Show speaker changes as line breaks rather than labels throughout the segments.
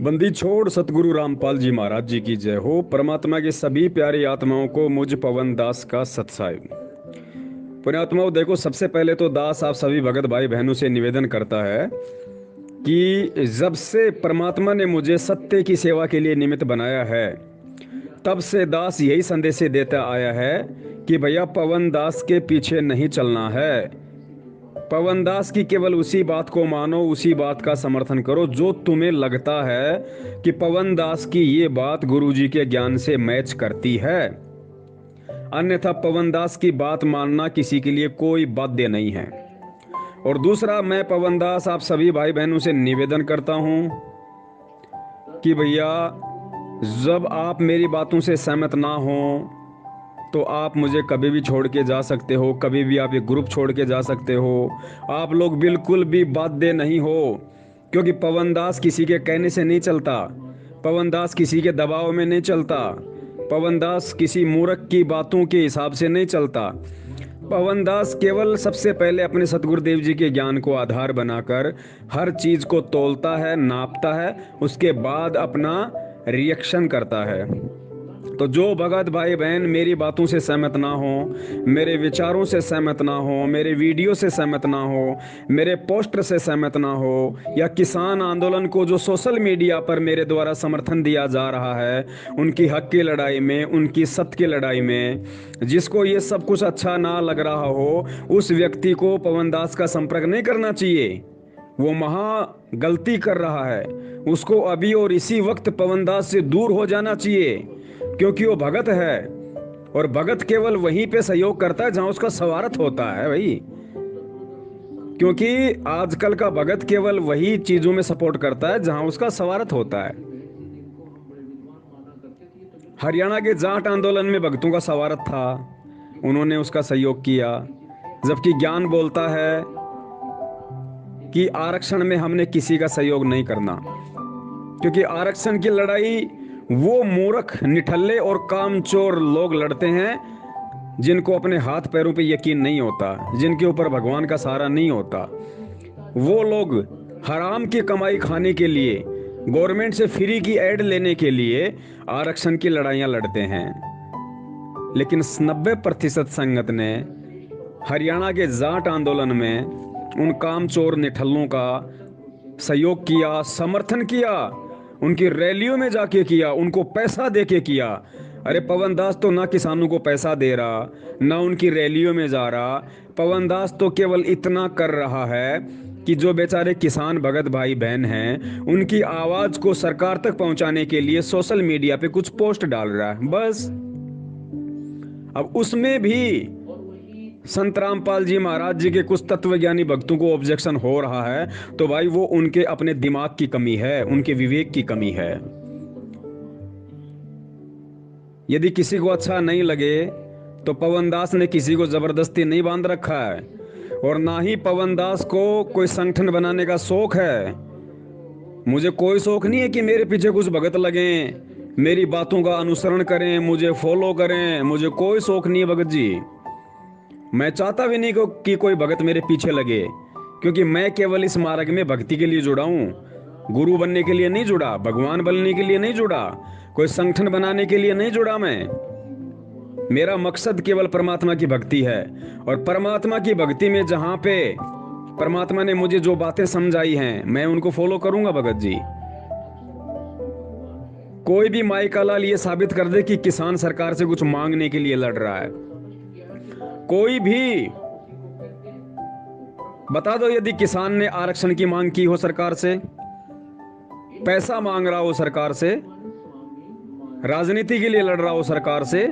बंदी छोड़ सतगुरु रामपाल जी महाराज जी की जय हो। परमात्मा की सभी प्यारी आत्माओं को मुझ पवन दास का सत्साई। पुण्यात्माओं, देखो, सबसे पहले तो दास आप सभी भगत भाई बहनों से निवेदन करता है कि जब से परमात्मा ने मुझे सत्य की सेवा के लिए निमित्त बनाया है, तब से दास यही संदेश देता आया है कि भैया पवन दास के पीछे नहीं चलना है। पवन दास की केवल उसी बात को मानो, उसी बात का समर्थन करो जो तुम्हें लगता है कि पवन दास की ये बात गुरुजी के ज्ञान से मैच करती है। अन्यथा पवन दास की बात मानना किसी के लिए कोई बाध्य नहीं है। और दूसरा, मैं पवन दास आप सभी भाई बहनों से निवेदन करता हूं कि भैया, जब आप मेरी बातों से सहमत ना हो तो आप मुझे कभी भी छोड़ के जा सकते हो, कभी भी आप ये ग्रुप छोड़ के जा सकते हो। आप लोग बिल्कुल भी बाध्य नहीं हो, क्योंकि पवन दास किसी के कहने से नहीं चलता। पवन दास किसी के दबाव में नहीं चलता। पवन दास किसी मूर्ख की बातों के हिसाब से नहीं चलता। पवन दास केवल सबसे पहले अपने सतगुरुदेव जी के ज्ञान को आधार बनाकर हर चीज को तोलता है, नापता है, उसके बाद अपना रिएक्शन करता है। तो जो भगत भाई बहन मेरी बातों से सहमत ना हो, मेरे विचारों से सहमत ना हो, मेरे वीडियो से सहमत ना हो, मेरे पोस्टर से सहमत ना हो, या किसान आंदोलन को जो सोशल मीडिया पर मेरे द्वारा समर्थन दिया जा रहा है, उनकी हक की लड़ाई में, उनकी सत्य की लड़ाई में, जिसको ये सब कुछ अच्छा ना लग रहा हो, उस व्यक्ति को पवन दास का संपर्क नहीं करना चाहिए। वो महा गलती कर रहा है। उसको अभी और इसी वक्त पवन दास से दूर हो जाना चाहिए, क्योंकि वो भगत है। और भगत केवल वहीं पे सहयोग करता है जहां उसका स्वार्थ होता है भाई। क्योंकि आजकल का भगत केवल वही चीजों में सपोर्ट करता है जहां उसका स्वार्थ होता है। हरियाणा के जाट आंदोलन में भक्तों का स्वार्थ था, उन्होंने उसका सहयोग किया। जबकि ज्ञान बोलता है कि आरक्षण में हमने किसी का सहयोग नहीं करना, क्योंकि आरक्षण की लड़ाई वो मूर्ख, निठल्ले और कामचोर लोग लड़ते हैं जिनको अपने हाथ पैरों पे यकीन नहीं होता, जिनके ऊपर भगवान का सहारा नहीं होता। वो लोग हराम की कमाई खाने के लिए, गवर्नमेंट से फ्री की एड लेने के लिए आरक्षण की लड़ाइयां लड़ते हैं। लेकिन 90% संगत ने हरियाणा के जाट आंदोलन में उन कामचोर निठल्लों का सहयोग किया, समर्थन किया, उनकी रैलियों में जाके किया, उनको पैसा देके किया। अरे पवन दास तो ना किसानों को पैसा दे रहा, ना उनकी रैलियों में जा रहा। पवन दास तो केवल इतना कर रहा है कि जो बेचारे किसान भगत भाई बहन हैं, उनकी आवाज को सरकार तक पहुंचाने के लिए सोशल मीडिया पे कुछ पोस्ट डाल रहा है, बस। अब उसमें भी संत रामपाल जी महाराज जी के कुछ तत्वज्ञानी भक्तों को ऑब्जेक्शन हो रहा है, तो भाई वो उनके अपने दिमाग की कमी है, उनके विवेक की कमी है। यदि किसी को अच्छा नहीं लगे तो पवन दास ने किसी को जबरदस्ती नहीं बांध रखा है, और ना ही पवन दास को कोई संगठन बनाने का शौक है। मुझे कोई शौक नहीं है कि मेरे पीछे कुछ भगत लगें, मेरी बातों का अनुसरण करें, मुझे फॉलो करें। मुझे कोई शौक नहीं है भगत जी। मैं चाहता भी नहीं कि कोई भगत मेरे पीछे लगे, क्योंकि मैं केवल इस मार्ग में भक्ति के लिए जुड़ा हूं। गुरु बनने के लिए नहीं जुड़ा, भगवान बनने के लिए नहीं जुड़ा, कोई संगठन बनाने के लिए नहीं जुड़ा। मेरा मकसद केवल परमात्मा की भक्ति है। और परमात्मा की भक्ति में जहां पे परमात्मा ने मुझे जो बातें समझाई हैं, मैं उनको फॉलो करूंगा भगत जी। कोई भी माई का लाल ये साबित कर दे कि किसान सरकार से कुछ मांगने के लिए लड़ रहा है, कोई भी बता दो। यदि किसान ने आरक्षण की मांग की हो सरकार से, पैसा मांग रहा हो सरकार से, राजनीति के लिए लड़ रहा हो सरकार से,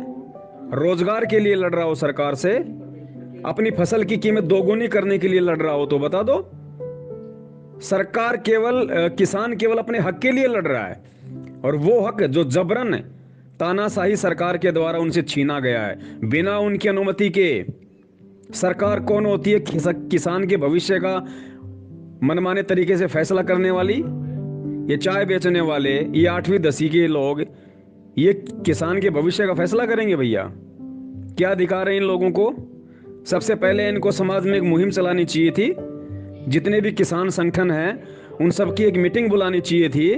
रोजगार के लिए लड़ रहा हो सरकार से, अपनी फसल की कीमत दोगुनी करने के लिए लड़ रहा हो, तो बता दो। सरकार केवल किसान केवल अपने हक के लिए लड़ रहा है, और वो हक जो जबरन तानाशाही सरकार के द्वारा उनसे छीना गया है, बिना उनकी अनुमति के। सरकार कौन होती है? किसान के भविष्य का मनमाने तरीके से फैसला करने वाली। ये चाय बेचने वाले, ये 8वीं 10वीं के लोग, ये किसान के भविष्य का फैसला करेंगे भैया? क्या अधिकार है इन लोगों को? सबसे पहले इनको समाज में एक मुहिम चलानी चाहिए थी। जितने भी किसान संगठन हैं उन सबकी एक मीटिंग बुलानी चाहिए थी।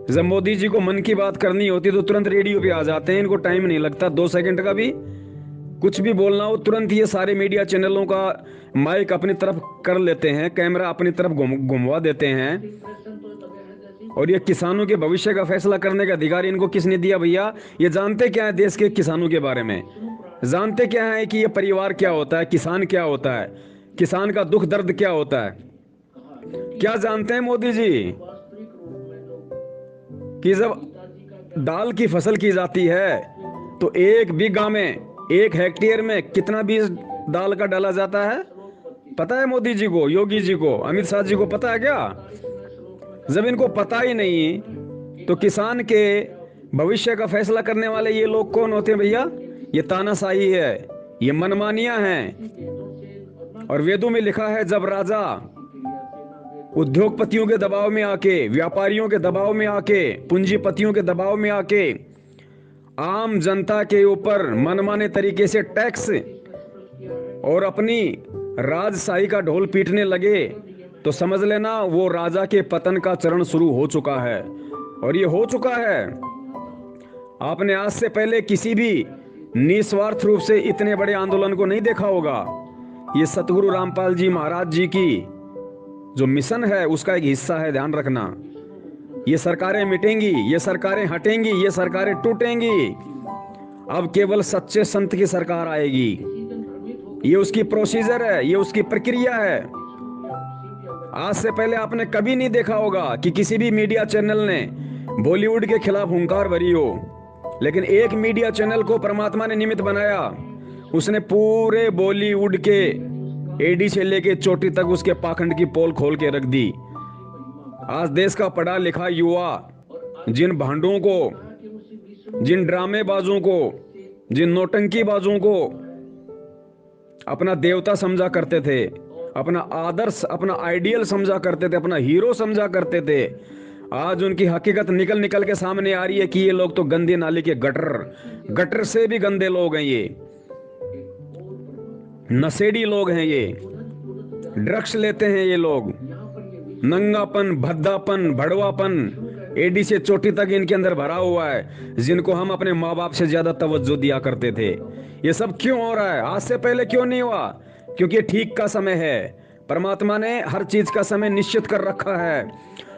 जब मोदी जी को मन की बात करनी होती तो तुरंत रेडियो पे आ जाते हैं, इनको टाइम नहीं लगता 2 सेकंड का भी। कुछ भी बोलना हो तुरंत ये सारे मीडिया चैनलों का माइक अपनी तरफ कर लेते हैं, कैमरा अपनी तरफ घुमवा देते हैं। और ये किसानों के भविष्य का फैसला करने का अधिकार इनको किसने दिया भैया? ये जानते क्या है देश के किसानों के बारे में? जानते क्या है कि ये परिवार क्या होता है, किसान क्या होता है, किसान का दुख दर्द क्या होता है? क्या जानते हैं मोदी जी कि जब दाल की फसल की जाती है तो 1 बीघा में, 1 हेक्टेयर में कितना बीज दाल का डाला जाता है? पता है मोदी जी को, योगी जी को, अमित शाह जी को पता है क्या? जब इनको पता ही नहीं तो किसान के भविष्य का फैसला करने वाले ये लोग कौन होते हैं भैया? ये तानाशाही है, ये मनमानियां हैं। और वेदों में लिखा है जब राजा उद्योगपतियों के दबाव में आके, व्यापारियों के दबाव में आके, पूंजीपतियों के दबाव में आके आम जनता के ऊपर मनमाने तरीके से टैक्स और अपनी राजशाही का ढोल पीटने लगे तो समझ लेना वो राजा के पतन का चरण शुरू हो चुका है। और ये हो चुका है। आपने आज से पहले किसी भी निस्वार्थ रूप से इतने बड़े आंदोलन को नहीं देखा होगा। ये सतगुरु रामपाल जी महाराज जी की जो मिशन है उसका एक हिस्सा है, ध्यान रखना। ये सरकारें मिटेंगी, ये सरकारें हटेंगी, ये सरकारें टूटेंगी। अब केवल सच्चे संत की सरकार आएगी। ये उसकी प्रोसीजर है, ये उसकी प्रक्रिया है। आज से पहले आपने कभी नहीं देखा होगा कि किसी भी मीडिया चैनल ने बॉलीवुड के खिलाफ हुंकार भरी हो। लेकिन एक मीडिया चैनल को परमात्मा ने निमित्त बनाया, उसने पूरे बॉलीवुड के एडी से लेके चोटी तक उसके पाखंड की पोल खोल के रख दी। आज देश का पढ़ा लिखा युवा जिन भांडों को, जिन ड्रामेबाजों को, जिन नौटंकीबाजों को अपना देवता समझा करते थे, अपना आदर्श, अपना आइडियल समझा करते थे, अपना हीरो समझा करते थे, आज उनकी हकीकत निकल निकल के सामने आ रही है कि ये लोग तो गंदे नाले के गटर से भी गंदे लोग हैं। ये नशेड़ी लोग हैं, ये ड्रग्स लेते हैं, ये लोग नंगापन, भद्दापन, भड़वापन एडी से चोटी तक इनके अंदर भरा हुआ है, जिनको हम अपने माँ बाप से ज्यादा तवज्जो दिया करते थे। ये सब क्यों हो रहा है? आज से पहले क्यों नहीं हुआ? क्योंकि ठीक का समय है। परमात्मा ने हर चीज का समय निश्चित कर रखा है।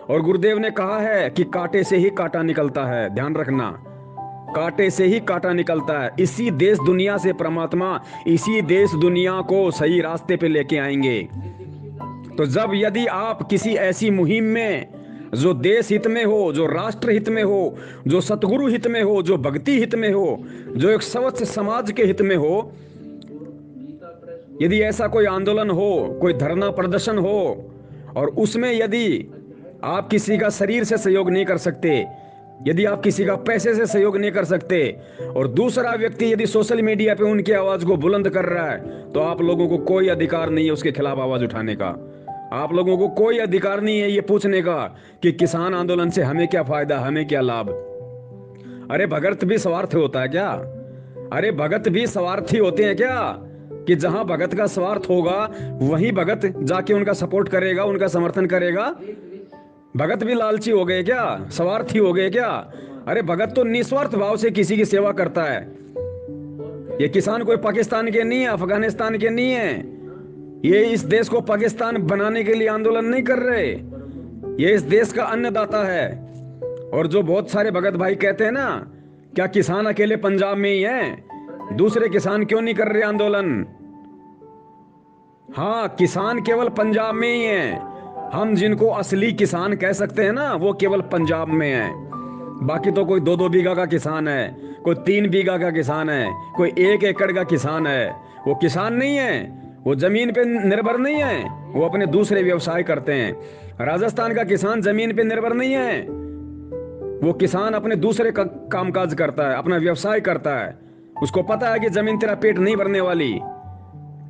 और गुरुदेव ने कहा है कि कांटे से ही कांटा निकलता है, ध्यान रखना, कांटे से ही कांटा निकलता है। इसी देश दुनिया से परमात्मा इसी देश दुनिया को सही रास्ते पे लेके आएंगे। तो जब यदि आप किसी ऐसी मुहिम में जो देश हित में हो, जो राष्ट्र हित में हो, जो सतगुरु हित में हो, जो भक्ति हित में हो, जो एक स्वच्छ समाज के हित में हो, यदि ऐसा कोई आंदोलन हो, कोई धरना प्रदर्शन हो और उसमें यदि आप किसी का शरीर से सहयोग नहीं कर सकते, यदि आप किसी का पैसे से सहयोग नहीं कर सकते और दूसरा व्यक्ति यदि सोशल मीडिया पे उनकी आवाज को बुलंद कर रहा है, तो आप लोगों को कोई अधिकार नहीं है उसके खिलाफ आवाज उठाने का। आप लोगों को कोई अधिकार नहीं है ये पूछने का कि किसान आंदोलन से हमें क्या फायदा, हमें क्या लाभ। अरे भगत भी स्वार्थ होता है क्या? अरे भगत भी स्वार्थी होते हैं क्या? कि जहां भगत का स्वार्थ होगा वहीं भगत जाके उनका सपोर्ट करेगा, उनका समर्थन करेगा। भगत भी लालची हो गए क्या? स्वार्थी हो गए क्या? अरे भगत तो निस्वार्थ भाव से किसी की सेवा करता है। ये किसान कोई पाकिस्तान के नहीं है, अफगानिस्तान के नहीं है। ये इस देश को पाकिस्तान बनाने के लिए आंदोलन नहीं कर रहे। ये इस देश का अन्नदाता है। और जो बहुत सारे भगत भाई कहते हैं ना, क्या किसान अकेले पंजाब में ही है? दूसरे किसान क्यों नहीं कर रहे आंदोलन? हाँ, किसान केवल पंजाब में ही है। हम जिनको असली किसान कह सकते हैं ना, वो केवल पंजाब में है। बाकी तो कोई 2-2 बीघा का किसान है, कोई 3 बीघा का किसान है, कोई 1 एकड़ का किसान है। वो किसान नहीं है, वो जमीन पे निर्भर नहीं है, वो अपने दूसरे व्यवसाय करते हैं। राजस्थान का किसान जमीन पे निर्भर नहीं है, वो किसान अपने दूसरे कामकाज करता है, अपना व्यवसाय करता है। उसको पता है कि जमीन तेरा पेट नहीं भरने वाली।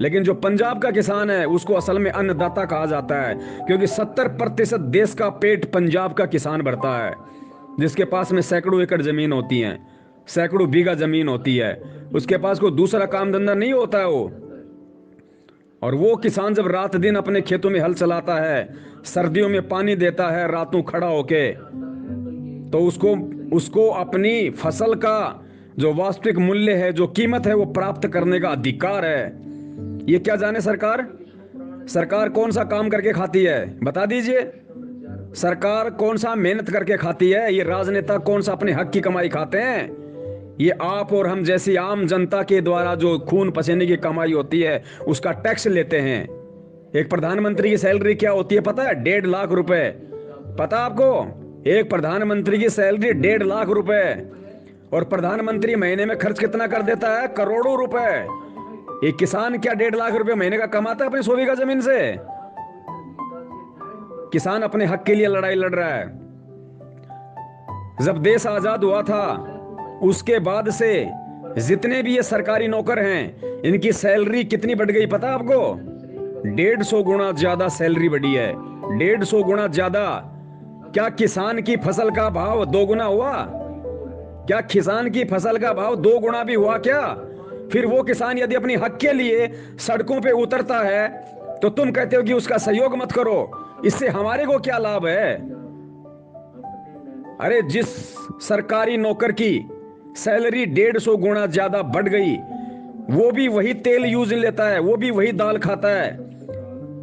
लेकिन जो पंजाब का किसान है उसको असल में अन्नदाता कहा जाता है, क्योंकि 70% देश का पेट पंजाब का किसान भरता है, जिसके पास में सैकड़ों एकड़ जमीन होती है, सैकड़ों बीघा जमीन होती है। उसके पास कोई दूसरा काम धंधा नहीं होता है। वो और वो किसान जब रात दिन अपने खेतों में हल चलाता है, सर्दियों में पानी देता है रातों खड़ा होके, तो उसको उसको अपनी फसल का जो वास्तविक मूल्य है, जो कीमत है, वो प्राप्त करने का अधिकार है। ये क्या जाने सरकार, सरकार कौन सा काम करके खाती है, बता दीजिए। सरकार कौन सा मेहनत करके खाती है? ये राजनेता कौन सा अपने हक की कमाई खाते हैं? ये आप और हम जैसी आम जनता के द्वारा जो खून पसीने की कमाई होती है, उसका टैक्स लेते हैं। एक प्रधानमंत्री की सैलरी क्या होती है पता है? 1.5 लाख रुपए। पता आपको? एक प्रधानमंत्री की सैलरी 1.5 लाख रुपए। और प्रधानमंत्री महीने में खर्च कितना कर देता है? करोड़ों रुपए। एक किसान क्या 1.5 लाख रुपए महीने का कमाता है अपनी 100 बीघा जमीन से? किसान अपने हक के लिए लड़ाई लड़ रहा है। जब देश आजाद हुआ था, उसके बाद से जितने भी ये सरकारी नौकर हैं, इनकी सैलरी कितनी बढ़ गई पता आपको? 150 गुना ज्यादा सैलरी बढ़ी है। 150 गुना ज्यादा। क्या किसान की फसल का भाव 2 गुना हुआ? क्या किसान की फसल का भाव 2 गुना भी हुआ क्या? फिर वो किसान यदि अपनी हक के लिए सड़कों पे उतरता है, तो तुम कहते हो कि उसका सहयोग मत करो। इससे हमारे को क्या लाभ है? अरे जिस सरकारी नौकर की सैलरी 150 गुना ज्यादा बढ़ गई, वो भी वही तेल यूज लेता है, वो भी वही दाल खाता है,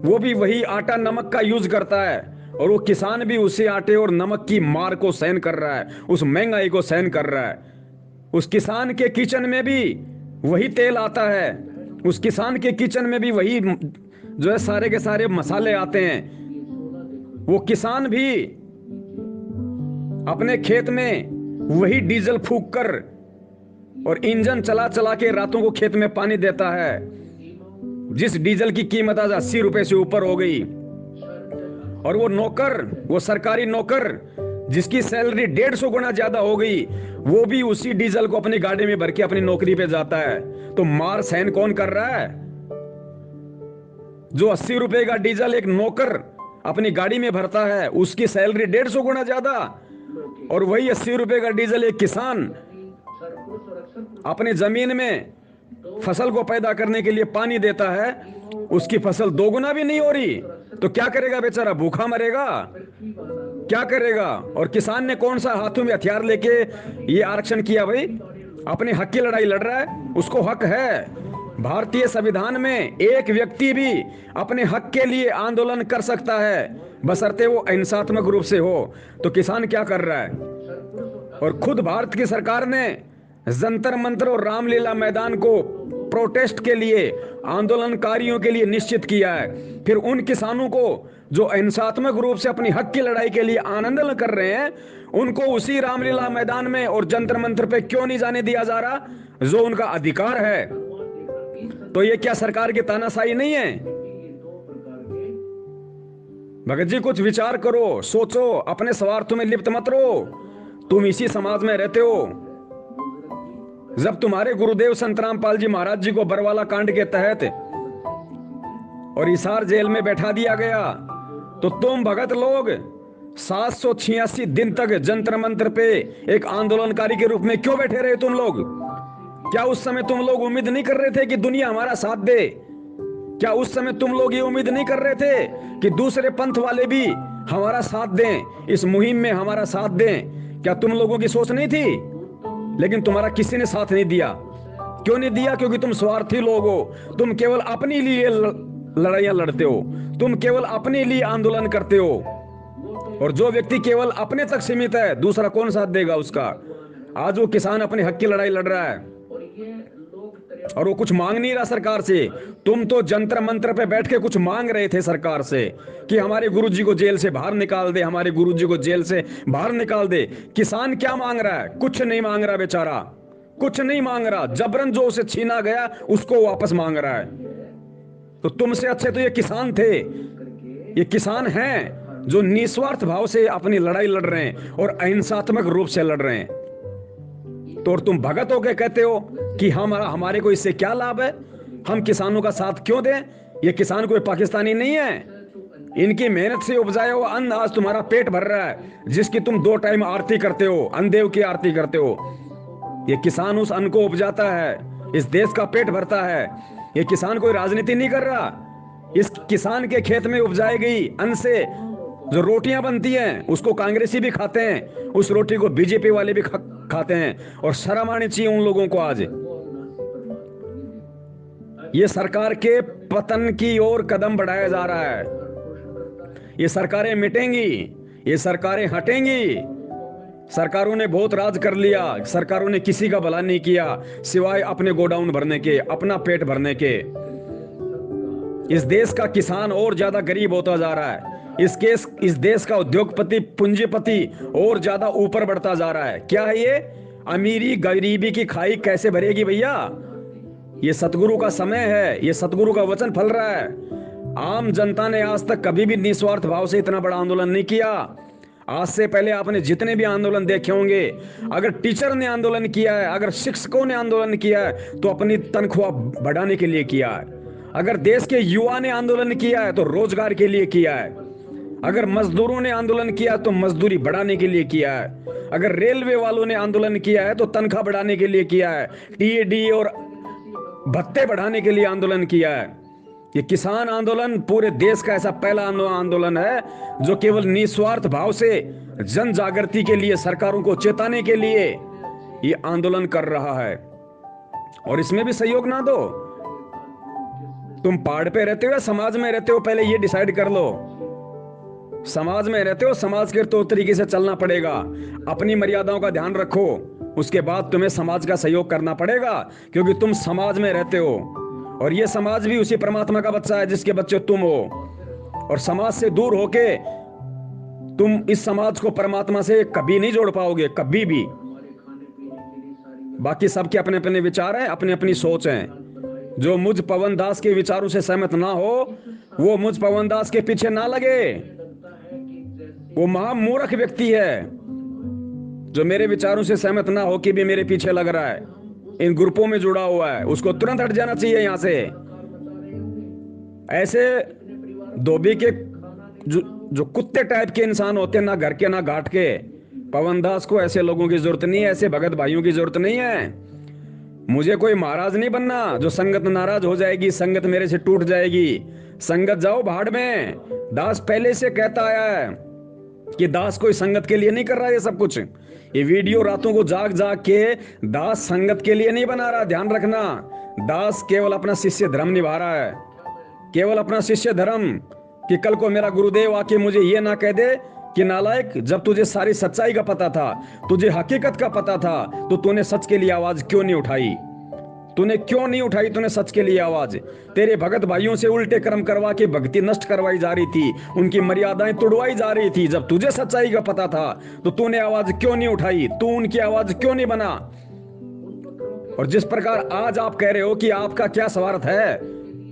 वो भी वही आटा नमक का यूज करता है, और वो किसान भी उसी आटे और नमक की मार को सहन कर रहा है, उस महंगाई को सहन कर रहा है। उस किसान के किचन में भी वही तेल आता है, उस किसान के किचन में भी वही जो है सारे के सारे मसाले आते हैं। वो किसान भी अपने खेत में वही डीजल फूंक कर और इंजन चला चला के रातों को खेत में पानी देता है, जिस डीजल की कीमत आज 80 रुपए से ऊपर हो गई। और वो नौकर, वो सरकारी नौकर जिसकी सैलरी 150 गुना ज्यादा हो गई, वो भी उसी डीजल को अपनी गाड़ी में भर के अपनी नौकरी पे जाता है। तो मार सहन कौन कर रहा है? जो 80 रुपए का डीजल एक नौकर अपनी गाड़ी में भरता है, उसकी सैलरी 150 गुना ज्यादा। और वही 80 रुपए का डीजल एक किसान अपने जमीन में फसल को पैदा करने के लिए पानी देता है, उसकी फसल 2 गुना भी नहीं हो रही। तो क्या करेगा बेचारा? भूखा मरेगा? क्या करेगा? और किसान ने कौन सा हाथों में हथियार लेके ये आरक्षण किया भाई? अपने हक की लड़ाई लड़ रहा है, उसको हक है। भारतीय संविधान में एक व्यक्ति भी अपने हक के लिए आंदोलन कर सकता है, बशर्ते वो अहिंसात्मक रूप से हो। तो किसान क्या कर रहा है? और खुद भारत की सरकार ने जंतर मंतर और रामलीला मैदान को प्रोटेस्ट के लिए, आंदोलनकारियों के लिए निश्चित किया है। फिर उन किसानों को जो अहिंसात्मक रूप से अपनी हक की लड़ाई के लिए आंदोलन कर रहे हैं, उनको उसी रामलीला मैदान में और जंतर मंतर पे क्यों नहीं जाने दिया जा रहा, जो उनका अधिकार है? तो ये क्या सरकार की तानाशाही नहीं है? भगत जी कुछ विचार करो, सोचो, अपने स्वार्थों में लिप्त मत रहो। तुम इसी समाज में रहते हो। जब तुम्हारे गुरुदेव संत रामपाल जी महाराज जी को बरवाला कांड के तहत और हिसार जेल में बैठा दिया गया, तो तुम भगत लोग 786 दिन तक जंतर मंतर पे एक आंदोलनकारी के रूप में क्यों बैठे रहे तुम लोग? क्या उस समय तुम लोग उम्मीद नहीं कर रहे थे कि दुनिया हमारा साथ दे? क्या उस समय तुम लोग ये उम्मीद नहीं कर रहे थे कि दूसरे पंथ वाले भी हमारा साथ दें, इस मुहिम में हमारा साथ दें? क्या तुम लोगों की सोच नहीं थी? लेकिन तुम्हारा किसी ने साथ नहीं दिया। क्यों नहीं दिया? क्योंकि तुम स्वार्थी लोग हो। तुम केवल अपने लिए लड़ाइयां लड़ते हो, तुम केवल अपने लिए आंदोलन करते हो। और जो व्यक्ति केवल अपने तक सीमित है, दूसरा कौन साथ देगा उसका? आज वो किसान अपने हक की लड़ाई लड़ रहा है और वो कुछ मांग नहीं रहा सरकार से। तुम तो जंतर मंत्र पे बैठ के कुछ मांग रहे थे सरकार से कि हमारे गुरुजी को जेल से बाहर निकाल दे, हमारे गुरुजी को जेल से बाहर निकाल दे। किसान क्या मांग रहा है? कुछ नहीं मांग रहा बेचारा, कुछ नहीं मांग रहा। जबरन जो उसे छीना गया उसको वापस मांग रहा है। तो तुमसे अच्छे तो ये किसान थे। ये किसान हैं जो निस्वार्थ भाव से अपनी लड़ाई लड़ रहे हैं और अहिंसात्मक रूप से लड़ रहे हैं। तो और तुम भगत होके कहते हो कि हमारे को इससे क्या लाभ है, हम किसानों का साथ क्यों दें? ये किसान कोई पाकिस्तानी नहीं है। इनकी मेहनत से उपजाया हुआ अन्न आज तुम्हारा पेट भर रहा है, जिसकी तुम 2 टाइम आरती करते हो, अन्नदेव की आरती करते हो। ये किसान उस अन्न को उपजाता है, इस देश का पेट भरता है। ये किसान कोई राजनीति नहीं कर रहा, इस किसान के खेत में उपजाई गई अन्न से जो रोटियां बनती हैं उसको कांग्रेसी भी खाते हैं, उस रोटी को बीजेपी वाले भी खाते हैं। और शर्म आनी चाहिए उन लोगों को। आज ये सरकार के पतन की ओर कदम बढ़ाया जा रहा है। ये सरकारें मिटेंगी, ये सरकारें हटेंगी। सरकारों ने बहुत राज कर लिया, सरकारों ने किसी का भला नहीं किया सिवाय अपने गोडाउन भरने के, अपना पेट भरने के। इस देश का किसान और ज्यादा गरीब होता जा रहा है। इस देश का उद्योगपति, पूंजीपति और ज्यादा ऊपर बढ़ता जा रहा है। क्या है ये? अमीरी गरीबी की खाई कैसे भरेगी भैया? ये सतगुरु का समय है, ये सतगुरु का वचन फल रहा है। आम जनता ने आज तक कभी भी निस्वार्थ भाव से इतना बड़ा आंदोलन नहीं किया। आज से पहले आपने जितने भी आंदोलन देखे होंगे, अगर टीचर ने आंदोलन किया है, अगर शिक्षकों ने आंदोलन किया है तो अपनी तनख्वाह बढ़ाने के लिए किया है। अगर देश के युवा ने आंदोलन किया है तो रोजगार के लिए किया है। अगर मजदूरों ने आंदोलन किया तो मजदूरी बढ़ाने के लिए किया है। अगर रेलवे वालों ने आंदोलन किया है तो तनख्वाह बढ़ाने के लिए किया है। टीएडी और भत्ते बढ़ाने के लिए आंदोलन किया है। ये किसान आंदोलन पूरे देश का ऐसा पहला आंदोलन है जो केवल निस्वार्थ भाव से जन जागृति के लिए, सरकारों को चेताने के लिए ये आंदोलन कर रहा है। और इसमें भी सहयोग ना दो। तुम पहाड़ पे रहते हो या समाज में रहते हो, पहले ये डिसाइड कर लो। समाज में रहते हो, समाज के तौर तरीके से चलना पड़ेगा। अपनी मर्यादाओं का ध्यान रखो, उसके बाद तुम्हें समाज का सहयोग करना पड़ेगा, क्योंकि तुम समाज में रहते हो और ये समाज भी उसी परमात्मा का बच्चा है जिसके बच्चे तुम हो। और समाज से दूर होके तुम इस समाज को परमात्मा से कभी नहीं जोड़ पाओगे, कभी भी। बाकी सबके अपने अपने विचार हैं, अपनी अपनी सोच है। जो मुझ पवन दास के विचारों से सहमत ना हो वो मुझ पवन दास के पीछे ना लगे। वो महामूर्ख व्यक्ति है जो मेरे विचारों से सहमत ना हो कि भी मेरे पीछे लग रहा है, इन ग्रुपों में जुड़ा हुआ है, उसको तुरंत हट जाना चाहिए यहां से। ऐसे धोबी के जो कुत्ते टाइप के इंसान होते हैं, ना घर के ना घाट के, पवन दास को ऐसे लोगों की जरूरत नहीं है, ऐसे भगत भाइयों की जरूरत नहीं है। मुझे कोई महाराज नहीं बनना जो संगत नाराज हो जाएगी, संगत मेरे से टूट जाएगी। संगत जाओ भाड़ में। दास पहले से कहता आया है कि दास कोई संगत के लिए नहीं कर रहा ये सब कुछ। ये वीडियो रातों को जाग जाग के दास संगत के लिए नहीं बना रहा, ध्यान रखना। दास केवल अपना शिष्य धर्म निभा रहा है, केवल अपना शिष्य धर्म, कि कल को मेरा गुरुदेव आके मुझे ये ना कह दे कि नालायक, जब तुझे सारी सच्चाई का पता था, तुझे हकीकत का पता था, तो तूने सच के लिए आवाज क्यों नहीं उठाई? तूने क्यों नहीं उठाई? तूने सच के लिए आवाज। तेरे भगत भाइयों से उल्टे कर्म करवा के भक्ति नष्ट करवाई जा रही थी, उनकी मर्यादाएं तोड़वाई जा रही थी। जब तुझे सच्चाई का पता था तो तूने आवाज क्यों नहीं उठाई? तू उनकी आवाज क्यों नहीं बना? और जिस प्रकार आज आप कह रहे हो कि आपका क्या स्वार्थ है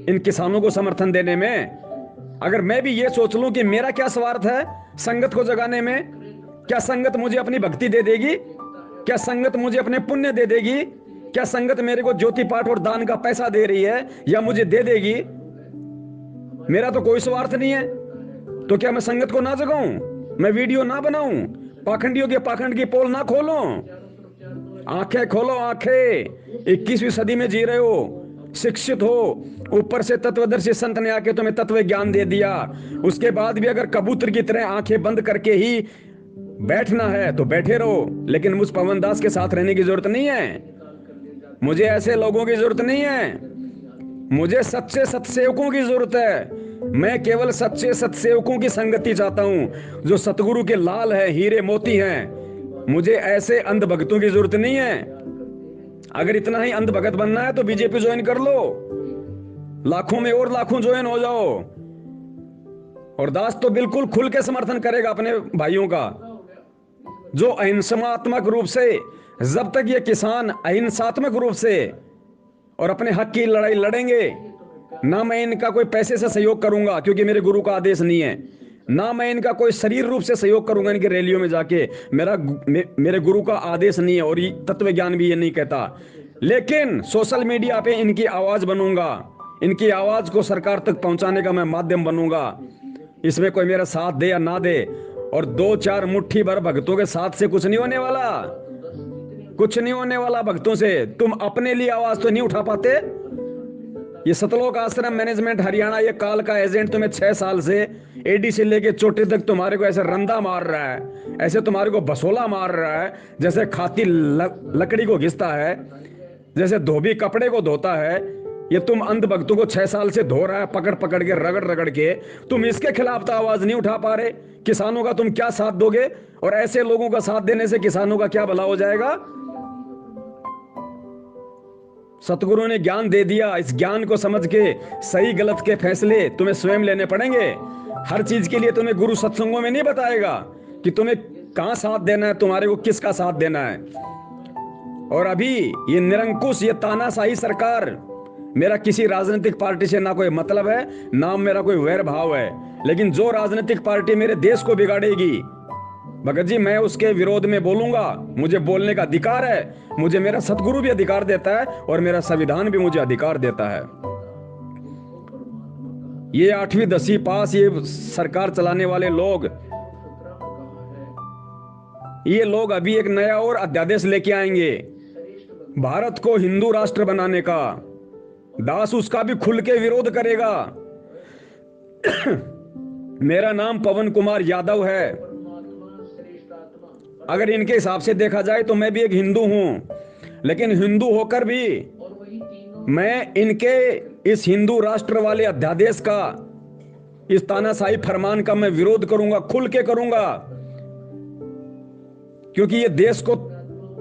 इन किसानों को समर्थन देने में, अगर मैं भी ये सोच लूं कि मेरा क्या स्वार्थ है संगत को जगाने में, क्या संगत मुझे अपनी भक्ति दे देगी? क्या संगत मुझे अपने पुण्य दे देगी? क्या संगत मेरे को ज्योति पाठ और दान का पैसा दे रही है या मुझे दे देगी? मेरा तो कोई स्वार्थ नहीं है। तो क्या मैं संगत को ना जगाऊं, मैं वीडियो ना बनाऊं, पाखंडियों के पाखंड की पोल ना खोलूं? आंखें खोलो, आंखें। 21वीं सदी में जी रहे हो, शिक्षित हो, ऊपर से तत्वदर्शी संत ने आके तुम्हें तत्व ज्ञान दे दिया। उसके बाद भी अगर कबूतर की तरह आंखें बंद करके ही बैठना है तो बैठे रहो, लेकिन मुझ पवन दास के साथ रहने की जरूरत नहीं है। मुझे ऐसे लोगों की जरूरत नहीं है। मुझे सच्चे सतसेवकों की जरूरत है। मैं केवल सच्चे सतसेवकों की संगति चाहता हूं जो सतगुरु के लाल है, हीरे मोती हैं। मुझे ऐसे अंध भक्तों की जरूरत नहीं है। अगर इतना ही अंध भगत बनना है तो बीजेपी ज्वाइन कर लो, लाखों में और लाखों ज्वाइन हो जाओ। और दास तो बिल्कुल खुल के समर्थन करेगा अपने भाइयों का, जो अहिंसात्मक रूप से, जब तक ये किसान अहिंसात्मक रूप से और अपने हक की लड़ाई लड़ेंगे, ना मैं इनका कोई पैसे से सहयोग करूंगा क्योंकि मेरे गुरु का आदेश नहीं है, ना मैं इनका कोई शरीर रूप से सहयोग करूंगा इनकी रैलियों में जाके, मेरे गुरु का आदेश नहीं है और ये तत्व ज्ञान भी ये नहीं कहता। लेकिन सोशल मीडिया पे इनकी आवाज बनूंगा, इनकी आवाज को सरकार तक पहुंचाने का मैं माध्यम बनूंगा। इसमें कोई मेरा साथ दे या ना दे, और 2-4 मुट्ठी भर भक्तों के साथ से कुछ नहीं होने वाला, कुछ नहीं होने वाला भक्तों से। तुम अपने लिए आवाज तो नहीं उठा पाते, ये सतलोक आश्रम मैनेजमेंट हरियाणा, ये काल का एजेंट तुम्हें 6 साल से एडी से लेके चोटी तक तुम्हारे को ऐसे रंदा मार रहा है, ऐसे तुम्हारे को बसोला मार रहा है, जैसे खाती लकड़ी को घिसता है, जैसे धोबी कपड़े को धोता है। ये तुम अंध भक्तों को 6 साल से धो रहा है, पकड़ पकड़ के, रगड़ रगड़ के। तुम इसके खिलाफ तो आवाज नहीं उठा पा रहे। किसानों का तुम क्या साथ दोगे? और ऐसे लोगों का साथ देने से किसानों का क्या भला हो जाएगा? सतगुरु ने ज्ञान दे दिया, इस ज्ञान को समझ के सही गलत के फैसले तुम्हें स्वयं लेने पड़ेंगे। हर चीज के लिए तुम्हें गुरु सत्संगों में नहीं बताएगा कि तुम्हें कहां साथ देना है, तुम्हारे को किसका साथ देना है। और अभी ये निरंकुश, ये तानाशाही सरकार, मेरा किसी राजनीतिक पार्टी से ना कोई मतलब है, ना मेरा कोई वैर भाव है, लेकिन जो राजनीतिक पार्टी मेरे देश को बिगाड़ेगी, भगत जी, मैं उसके विरोध में बोलूंगा। मुझे बोलने का अधिकार है, मुझे मेरा सतगुरु भी अधिकार देता है और मेरा संविधान भी मुझे अधिकार देता है। ये 8वीं 10वीं पास ये सरकार चलाने वाले लोग, ये लोग अभी एक नया और अध्यादेश लेके आएंगे भारत को हिंदू राष्ट्र बनाने का। दास उसका भी खुल के विरोध करेगा। मेरा नाम पवन कुमार यादव है। अगर इनके हिसाब से देखा जाए तो मैं भी एक हिंदू हूं, लेकिन हिंदू होकर भी मैं इनके इस हिंदू राष्ट्र वाले अध्यादेश का, इस तानाशाही फरमान का मैं विरोध करूंगा, खुल के करूंगा, क्योंकि ये देश को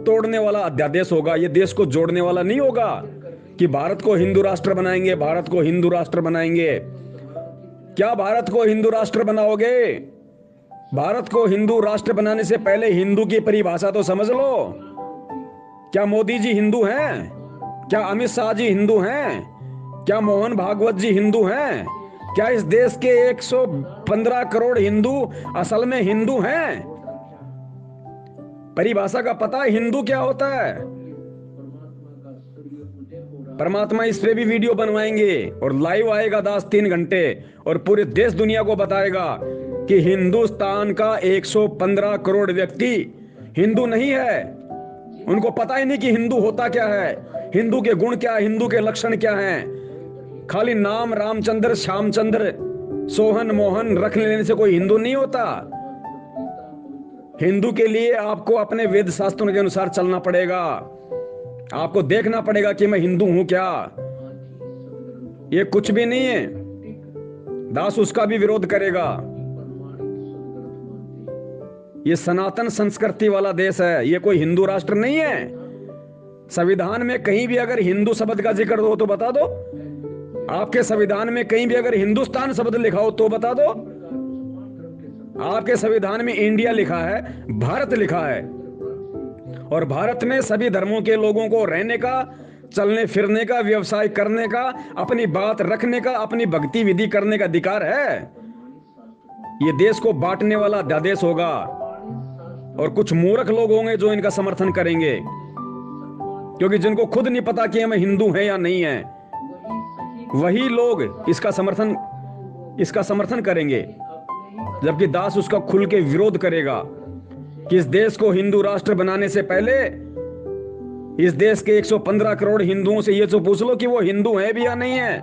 तोड़ने वाला अध्यादेश होगा, ये देश को जोड़ने वाला नहीं होगा कि भारत को हिंदू राष्ट्र बनाएंगे, भारत को हिंदू राष्ट्र बनाएंगे। क्या भारत को हिंदू राष्ट्र बनाओगे? भारत को हिंदू राष्ट्र बनाने से पहले हिंदू की परिभाषा तो समझ लो। क्या मोदी जी हिंदू हैं? क्या अमित शाह जी हिंदू हैं? क्या मोहन भागवत जी हिंदू हैं? क्या इस देश के 115 करोड़ हिंदू असल में हिंदू हैं? परिभाषा का पता है हिंदू क्या होता है? परमात्मा इस पे भी वीडियो बनवाएंगे और लाइव आएगा दास 3 घंटे और पूरे देश दुनिया को बताएगा कि हिंदुस्तान का 115 करोड़ व्यक्ति हिंदू नहीं है। उनको पता ही नहीं कि हिंदू होता क्या है, हिंदू के गुण क्या है, हिंदू के लक्षण क्या हैं। खाली नाम रामचंद्र, श्यामचंद्र, सोहन, मोहन रख लेने से कोई हिंदू नहीं होता। हिंदू के लिए आपको अपने वेद शास्त्रों के अनुसार चलना पड़ेगा। आपको देखना पड़ेगा कि मैं हिंदू हूं क्या। ये कुछ भी नहीं है। दास उसका भी विरोध करेगा। ये सनातन संस्कृति वाला देश है, ये कोई हिंदू राष्ट्र नहीं है। संविधान में कहीं भी अगर हिंदू शब्द का जिक्र हो तो बता दो। आपके संविधान में कहीं भी अगर हिंदुस्तान शब्द लिखा हो तो बता दो। आपके संविधान में इंडिया लिखा है, भारत लिखा है, और भारत में सभी धर्मों के लोगों को रहने का, चलने फिरने का, व्यवसाय करने का, अपनी बात रखने का, अपनी भक्ति विधि करने का अधिकार है। ये देश को बांटने वाला अध्यादेश होगा और कुछ मूर्ख लोग होंगे जो इनका समर्थन करेंगे, क्योंकि जिनको खुद नहीं पता कि हम हिंदू हैं या नहीं है, वही लोग इसका समर्थन करेंगे, जबकि दास उसका खुल के विरोध करेगा कि इस देश को हिंदू राष्ट्र बनाने से पहले इस देश के 115 करोड़ हिंदुओं से ये तो पूछ लो कि वो हिंदू हैं भी या नहीं है।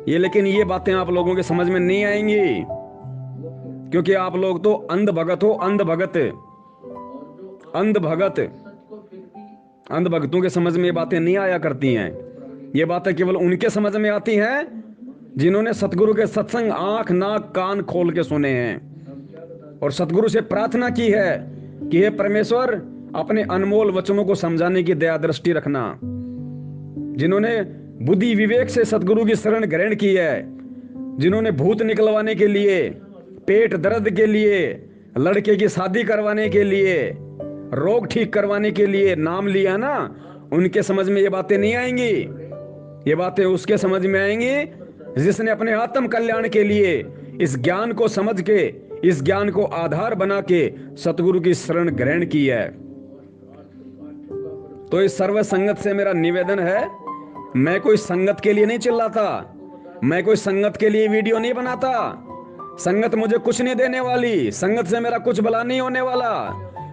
ये लेकिन ये बातें आप लोगों के समझ में नहीं आएंगी, क्योंकि आप लोग तो अंध भगत हो। अंध भगतों के समझ में ये बातें नहीं आया करती हैं। ये बातें केवल उनके समझ में आती हैं जिन्होंने सतगुरु के सत्संग आंख नाक कान खोल के सुने हैं और सतगुरु से प्रार्थना की है कि हे परमेश्वर, अपने अनमोल वचनों को समझाने की दया दृष्टि रखना। जिन्होंने बुद्धि विवेक से सतगुरु की शरण ग्रहण की है, जिन्होंने भूत निकलवाने के लिए, पेट दर्द के लिए, लड़के की शादी करवाने के लिए, रोग ठीक करवाने के लिए नाम लिया ना, उनके समझ में ये बातें नहीं आएंगी। ये बातें उसके समझ में आएंगी जिसने अपने आत्म कल्याण के लिए इस ज्ञान को समझ के, इस ज्ञान को आधार बना के सतगुरु की शरण ग्रहण की है। तो इस सर्व संगत से मेरा निवेदन है, मैं कोई संगत के लिए नहीं चिल्लाता, मैं कोई संगत के लिए वीडियो नहीं बनाता। संगत मुझे कुछ नहीं देने वाली, संगत से मेरा कुछ भला नहीं होने वाला।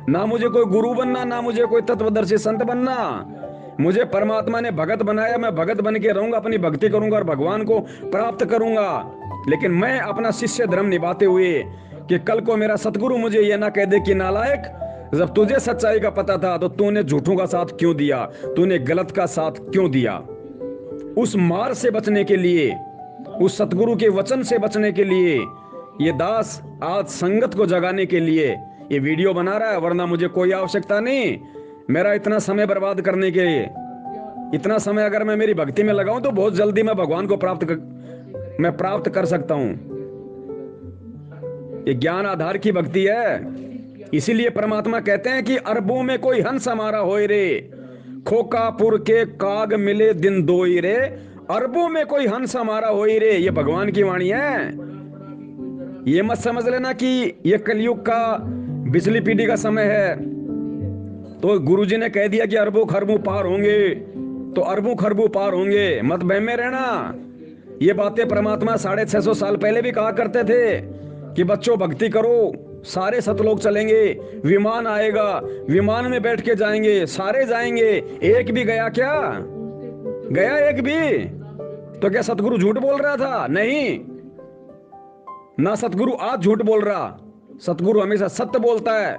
ना मुझे कोई गुरु बनना, ना मुझे कोई तत्वदर्शी संत बनना। मुझे परमात्मा ने भगत बनाया, मैं भगत बन के रहूंगा, अपनी भक्ति करूंगा और भगवान को प्राप्त करूंगा। लेकिन मैं अपना शिष्य धर्म निभाते हुए कि कल को मेरा सतगुरु मुझे यह ना कह दे कि नालायक, जब तुझे सच्चाई का पता था तो तूने झूठों का साथ क्यों दिया, तूने गलत का साथ क्यों दिया। उस मार से बचने के लिए, उस सतगुरु के वचन से बचने के लिए ये दास आज संगत को जगाने के लिए ये वीडियो बना रहा है, वरना मुझे कोई आवश्यकता नहीं मेरा इतना समय बर्बाद करने के लिए। इतना समय अगर मैं मेरी भक्ति में लगाऊं तो बहुत जल्दी मैं भगवान को प्राप्त कर सकता हूं। ये ज्ञान आधार की भक्ति है। इसीलिए परमात्मा कहते हैं कि अरबों में कोई हंस हमारा होए रे, खोकापुर के काग मिले दिन दोई रे, अरबों में कोई हंस हमारा होई रे। ये भगवान की वाणी है। ये मत समझ लेना कि ये कलयुग का बिजली पीढ़ी का समय है तो गुरुजी ने कह दिया कि अरबों खरबों पार होंगे तो अरबों खरबों पार होंगे, मत बहम में रहना। ये बातें परमात्मा 650 साल पहले भी कहा करते थे कि बच्चों भक्ति करो, सारे सतलोक चलेंगे, विमान आएगा, विमान में बैठ के जाएंगे, सारे जाएंगे। एक भी गया क्या? गया एक भी? तो क्या सतगुरु झूठ बोल रहा था? नहीं ना, सतगुरु आज झूठ बोल रहा, सतगुरु हमेशा सत्य बोलता है।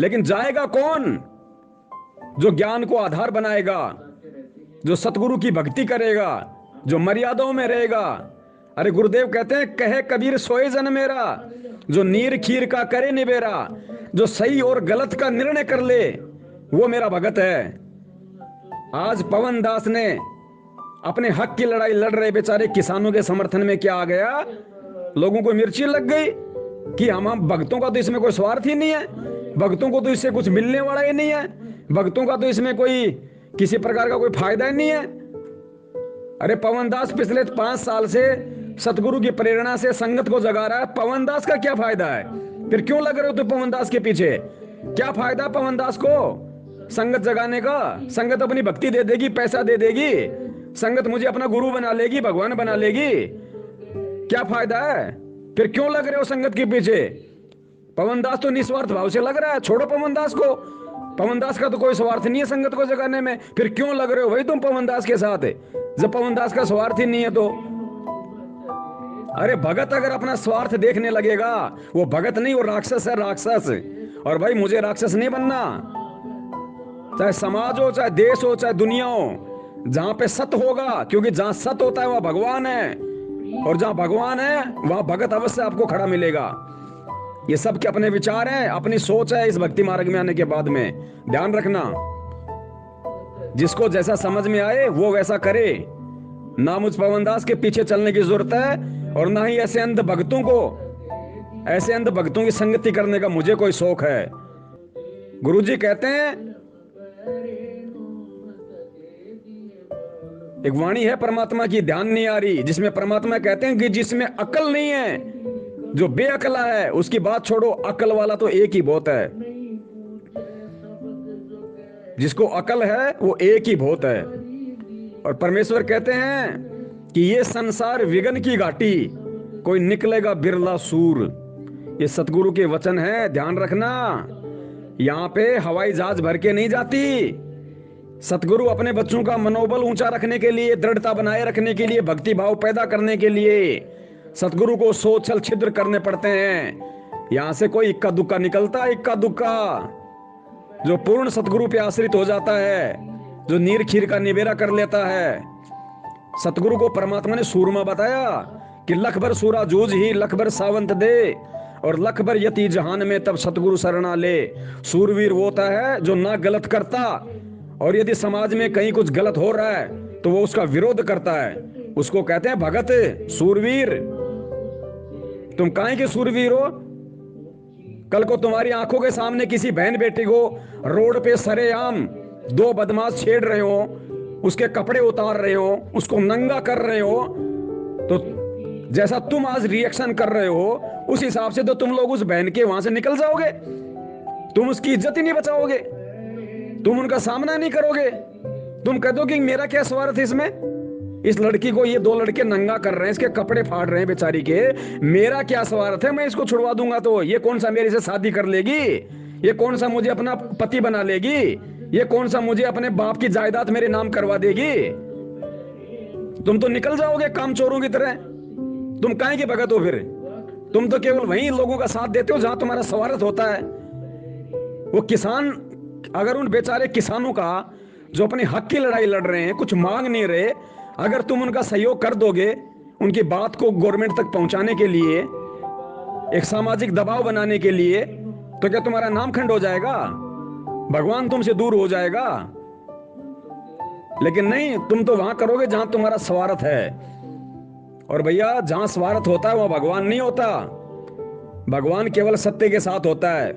लेकिन जाएगा कौन? जो ज्ञान को आधार बनाएगा, जो सतगुरु की भक्ति करेगा, जो मर्यादाओं में रहेगा। अरे गुरुदेव कहते हैं कहे कबीर सोए जन मेरा, जो नीर खीर का करे निबेरा, जो सही और गलत का निर्णय कर ले वो मेरा भगत है। आज पवन दास ने अपने हक की लड़ाई लड़ रहे बेचारे किसानों के समर्थन में क्या आ गया, लोगों को मिर्ची लग गई कि हम भक्तों का तो इसमें कोई स्वार्थ ही नहीं है, भक्तों को तो इससे कुछ मिलने वाला ही नहीं है, भक्तों का तो इसमें कोई किसी प्रकार का कोई फायदा ही नहीं है। अरे पवन दास पिछले 5 साल से सतगुरु की प्रेरणा से संगत को जगा रहा है, पवन दास का क्या फायदा है? फिर क्यों लग रहे हो तो पवन दास के पीछे? क्या फायदा पवन दास को संगत जगाने का? संगत अपनी भक्ति दे देगी, पैसा दे देगी, संगत मुझे अपना गुरु बना लेगी, भगवान बना लेगी, क्या फायदा है? फिर क्यों लग रहे हो संगत के पीछे? पवन दास तो निस्वार्थ भाव से लग रहा है, छोड़ो पवन दास को, पवन दास का तो कोई स्वार्थ नहीं है संगत को जगाने में। फिर क्यों लग रहे हो भाई तुम पवन दास के साथ? जब पवन दास का स्वार्थ ही नहीं है तो। अरे भगत अगर अपना स्वार्थ देखने लगेगा, वो भगत नहीं, वो राक्षस है, राक्षस। और भाई मुझे राक्षस नहीं बनना, चाहे समाज हो, चाहे देश हो, चाहे दुनिया हो, जहां पे सत्य होगा, क्योंकि जहां सत्य होता है वहां भगवान है, और जहां भगवान है वहां भगत अवश्य आपको खड़ा मिलेगा। ये सब के अपने विचार हैं, अपनी सोच है इस भक्ति मार्ग में आने के बाद में। ध्यान रखना, जिसको जैसा समझ में आए वो वैसा करे। ना मुझ पवन दास के पीछे चलने की जरूरत है और ना ही ऐसे अंध भक्तों की संगति करने का मुझे कोई शौक है। गुरुजी कहते हैं, एक वाणी है परमात्मा की, ध्यान नहीं आ रही, जिसमें परमात्मा कहते हैं कि जिसमें अकल नहीं है, जो बेअकला है, उसकी बात छोड़ो, अकल वाला तो एक ही बहुत है। जिसको अकल है वो एक ही बहुत है। और परमेश्वर कहते हैं कि ये संसार विघ्न की घाटी, कोई निकलेगा बिरला सूर। ये सतगुरु के वचन है, ध्यान रखना। यहां पे हवाई जहाज भर के नहीं जाती। सतगुरु अपने बच्चों का मनोबल ऊंचा रखने के लिए, दृढ़ता बनाए रखने के लिए, भक्ति भाव पैदा करने के लिए सतगुरु को सोचल छिद्र करने पड़ते हैं। यहां से कोई इक्का दुक्का निकलता है, इक्का दुक्का। जो पूर्ण सतगुरु पे आश्रित हो जाता है, जो नीर खीर का निबेरा कर लेता है। सतगुरु को परमात्मा ने सूरमा बताया कि लख भर सूरा जूझ ही लख भर सावंत दे, और लख भर यति जहान में तब सतगुरु शरणा ले। सूरवीर वो होता है जो ना गलत करता, और यदि समाज में कहीं कुछ गलत हो रहा है तो वो उसका विरोध करता है, उसको कहते हैं भगत, सूरवीर। तुम काहे के सूरवीर हो? कल को तुम्हारी आंखों के सामने किसी बहन बेटी को रोड पे सरेआम 2 बदमाश छेड़ रहे हो, उसके कपड़े उतार रहे हो, उसको नंगा कर रहे हो, तो जैसा तुम आज रिएक्शन कर रहे हो उस हिसाब से तो तुम लोग उस बहन के वहां से निकल जाओगे, तुम उसकी इज्जत ही नहीं बचाओगे, तुम उनका सामना नहीं करोगे। तुम कह दो कि मेरा क्या स्वार्थ है इसमें, इस लड़की को ये 2 लड़के नंगा कर रहे हैं, इसके कपड़े फाड़ रहे हैं बेचारी के, मेरा क्या स्वार्थ है, मैं इसको छुड़वा दूंगा तो ये कौन सा मेरे से शादी कर लेगी, ये कौन सा मुझे अपना पति बना लेगी, ये कौन सा मुझे अपने बाप की जायदाद मेरे नाम करवा देगी? तुम तो निकल जाओगे कामचोरों की तरह। तुम काहे के भगत हो फिर? तुम तो केवल वहीं लोगों का साथ देते हो जहां तुम्हारा स्वार्थ होता है। वो किसान, अगर उन बेचारे किसानों का जो अपने हक की लड़ाई लड़ रहे हैं, कुछ मांग नहीं रहे, अगर तुम उनका सहयोग कर दोगे, उनकी बात को गवर्नमेंट तक पहुंचाने के लिए, एक सामाजिक दबाव बनाने के लिए, तो क्या तुम्हारा नाम खंड हो जाएगा? भगवान तुमसे दूर हो जाएगा? लेकिन नहीं, तुम तो वहां करोगे जहां तुम्हारा स्वार्थ है। और भैया, जहां स्वार्थ होता है वहां भगवान नहीं होता। भगवान केवल सत्य के साथ होता है।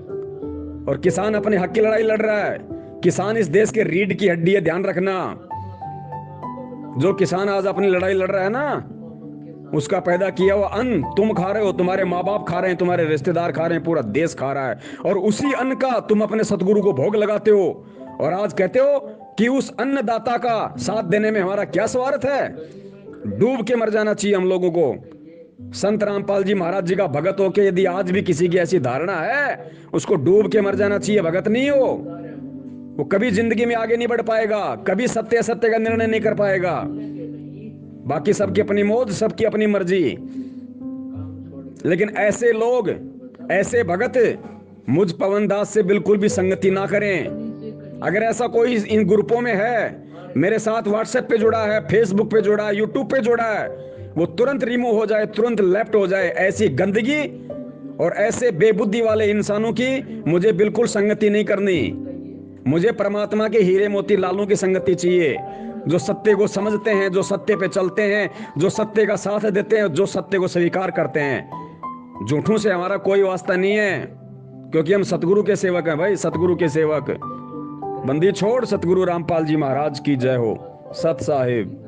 और किसान अपने हक की लड़ाई लड़ रहा है। किसान इस देश के रीढ़ की हड्डी है, ध्यान रखना। जो किसान आज अपनी लड़ाई लड़ रहा है ना, उसका पैदा किया हुआ अन्न तुम खा रहे हो, तुम्हारे माँ बाप खा रहे हैं, तुम्हारे रिश्तेदार खा रहे हैं, पूरा देश खा रहा है। और उसी अन्न का तुम अपने सतगुरु को भोग लगाते हो और आज कहते हो कि उस अन्नदाता का साथ देने में हमारा क्या स्वार्थ है? डूब के मर जाना चाहिए हम लोगों को। संत रामपाल जी महाराज जी का भगत हो के यदि आज भी किसी की ऐसी धारणा है, उसको डूब के मर जाना चाहिए। भगत नहीं हो वो, कभी जिंदगी में आगे नहीं बढ़ पाएगा, कभी सत्य असत्य का निर्णय नहीं कर पाएगा। बाकी सबकी अपनी मौज, सबकी अपनी मर्जी। लेकिन ऐसे लोग, ऐसे भगत मुझ पवन दास से बिल्कुल भी संगति ना करें। अगर ऐसा कोई इन ग्रुपों में है, मेरे साथ व्हाट्सएप पे जुड़ा है, फेसबुक पे जुड़ा है, यूट्यूब पे जुड़ा है, वो तुरंत रिमूव हो जाए, तुरंत लेफ्ट हो जाए। ऐसी गंदगी और ऐसे बेबुद्धि वाले इंसानों की मुझे बिल्कुल संगति नहीं करनी। मुझे परमात्मा के हीरे मोती लालों की संगति चाहिए, जो सत्य को समझते हैं, जो सत्य पे चलते हैं, जो सत्य का साथ देते हैं, जो सत्य को स्वीकार करते हैं। झूठों से हमारा कोई वास्ता नहीं है, क्योंकि हम सतगुरु के सेवक हैं भाई, सतगुरु के सेवक। बंदी छोड़, सतगुरु रामपाल जी महाराज की जय हो। सत साहिब।